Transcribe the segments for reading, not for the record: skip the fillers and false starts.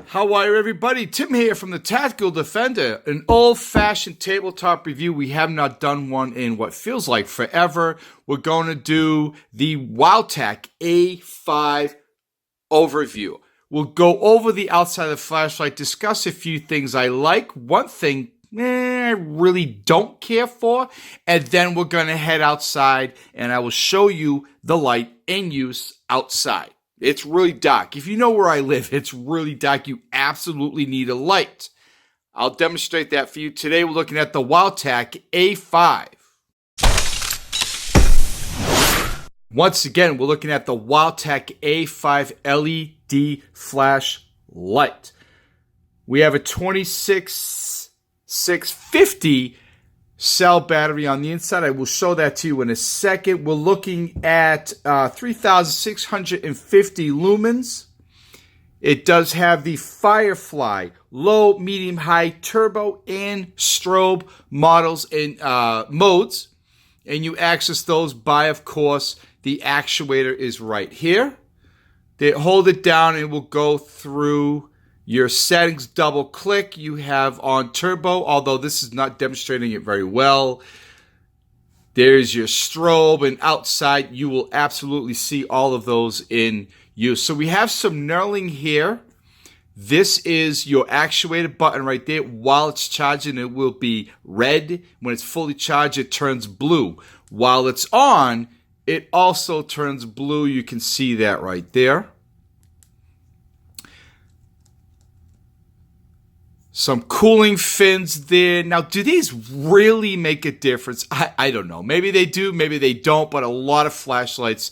How are you, everybody? Tim here from the Tactical Defender, an old-fashioned tabletop review. We have not done one in what feels like forever. We're going to do the Wowtac A5 overview. We'll go over the outside of the flashlight, discuss a few things I like, one thing I really don't care for, and then we're going to head outside and I will show you the light in use outside. It's really dark. If you know where I live, it's really dark. You absolutely need a light. I'll demonstrate that for you. Today we're looking at the Wowtac A5. Once again, we're looking at the Wowtac A5 LED flashlight. We have a 26650 cell battery on the inside. I will show that to you in a second. We're looking at 3,650 lumens. It does have the Firefly low, medium, high, turbo, and strobe models and modes. And you access those by, of course, the actuator is right here. They hold it down and it will go through your settings. Double click, you have on turbo, although this is not demonstrating it very well. There's your strobe, and outside you will absolutely see all of those in use. So we have some knurling here. This is your actuator button right there. While it's charging, it will be red. When it's fully charged, it turns blue. While it's on, it also turns blue. You can see that right there. Some cooling fins there. Now, do these really make a difference? I don't know. Maybe they do, maybe they don't, but a lot of flashlights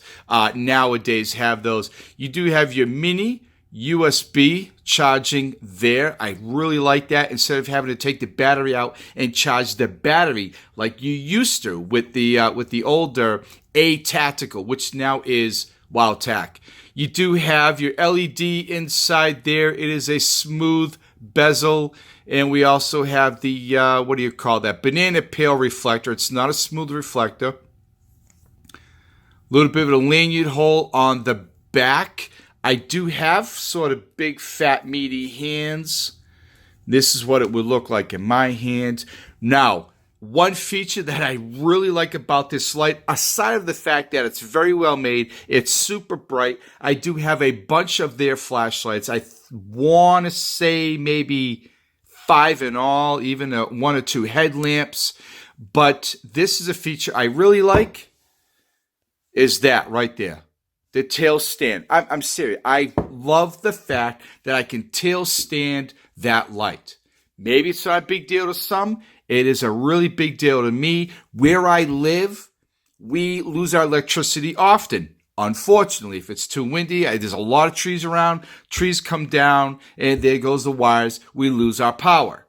nowadays have those. You do have your mini USB charging there. I really like that. Instead of having to take the battery out and charge the battery like you used to with the older A-Tactical, which now is Wowtac. You do have your LED inside there. It is a smooth bezel, and we also have the what do you call that, banana peel reflector. It's not a smooth reflector. A little bit of a lanyard hole on the back. I do have sort of big fat meaty hands. This is what it would look like in my hand. Now, one feature that I really like about this light, aside of the fact that it's very well made, it's super bright. I do have a bunch of their flashlights. I want to say maybe 5 in all, even 1 or 2 headlamps. But this is a feature I really like, is that right there. The tail stand. I'm serious. I love the fact that I can tail stand that light. Maybe it's not a big deal to some. It is a really big deal to me. Where I live, we lose our electricity often. Unfortunately, if it's too windy, there's a lot of trees around. Trees come down, and there goes the wires. We lose our power.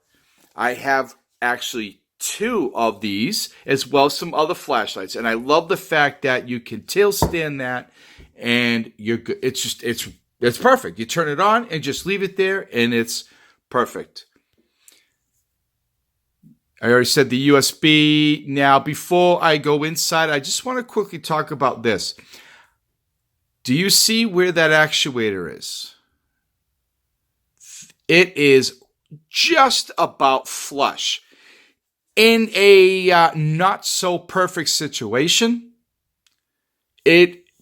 I have actually 2 of these, as well as some other flashlights. And I love the fact that you can tail stand that, and you're good. It's perfect. You turn it on and just leave it there, and it's perfect. I already said the USB. Now, before I go inside, I just want to quickly talk about this. Do you see where that actuator is? It is just about flush. In a not so perfect situation,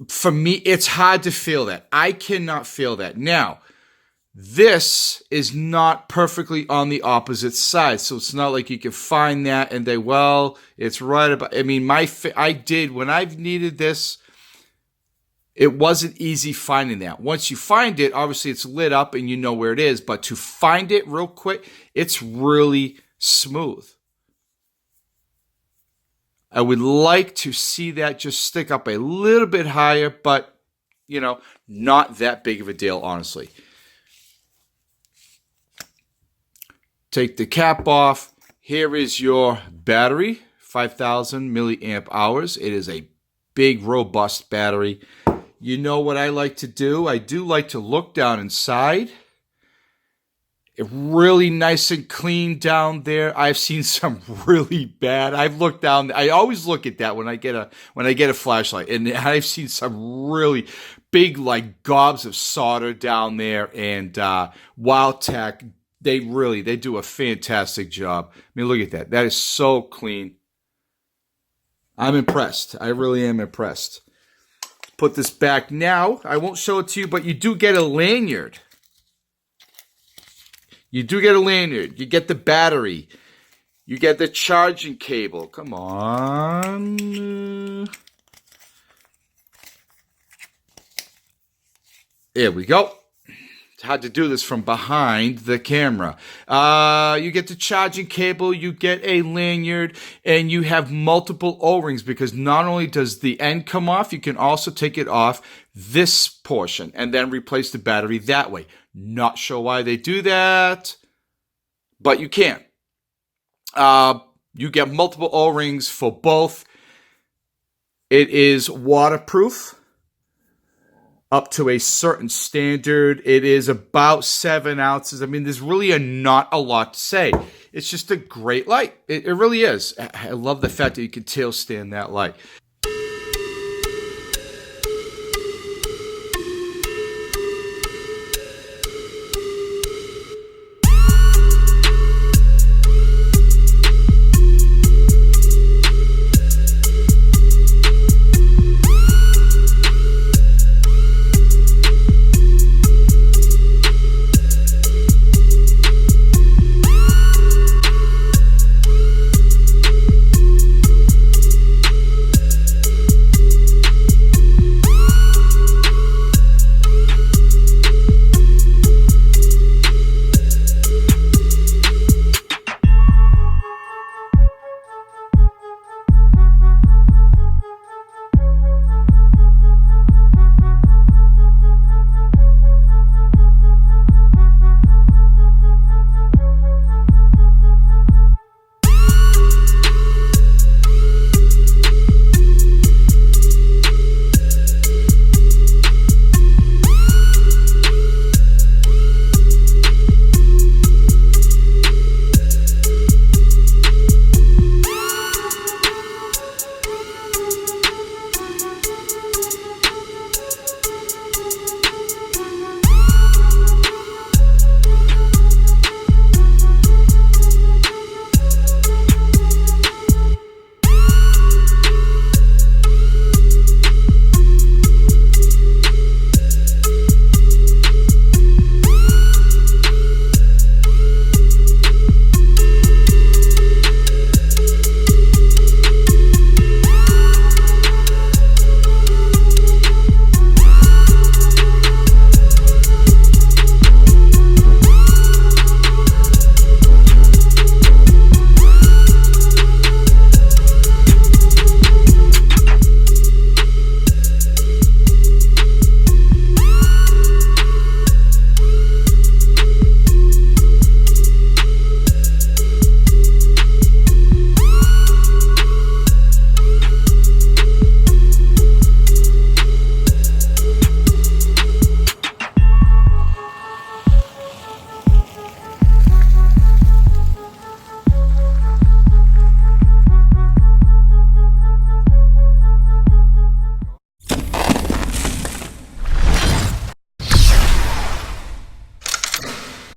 for me, it's hard to feel that. I cannot feel that. Now, this is not perfectly on the opposite side, so it's not like you can find that and they, well, it's right about. I mean, I did when I've needed this. It wasn't easy finding that. Once you find it, obviously it's lit up and you know where it is, but to find it real quick, it's really smooth. I would like to see that just stick up a little bit higher, but, you know, not that big of a deal, honestly. Take the cap off. Here is your battery, 5,000 milliamp hours. It is a big, robust battery. You know what I like to do? I do like to look down inside Really nice and clean down there. I've seen some really bad. I've looked down. I always look at that when I get a flashlight, and I've seen some really big like gobs of solder down there. And Wowtac, they do a fantastic job. I mean, look at that. That is so clean. I'm impressed. I really am impressed. Put this back now. I won't show it to you, but you do get a lanyard. You do get a lanyard. You get the battery. You get the charging cable. Come on. There we go. It's hard to do this from behind the camera. You get the charging cable, you get a lanyard, and you have multiple O-rings because not only does the end come off, you can also take it off this portion and then replace the battery that way. Not sure why they do that, but you can. You get multiple O-rings for both. It is waterproof up to a certain standard. It is about 7 ounces. I mean, there's really not a lot to say. It's just a great light. It really is. I love the fact that you can tail stand that light.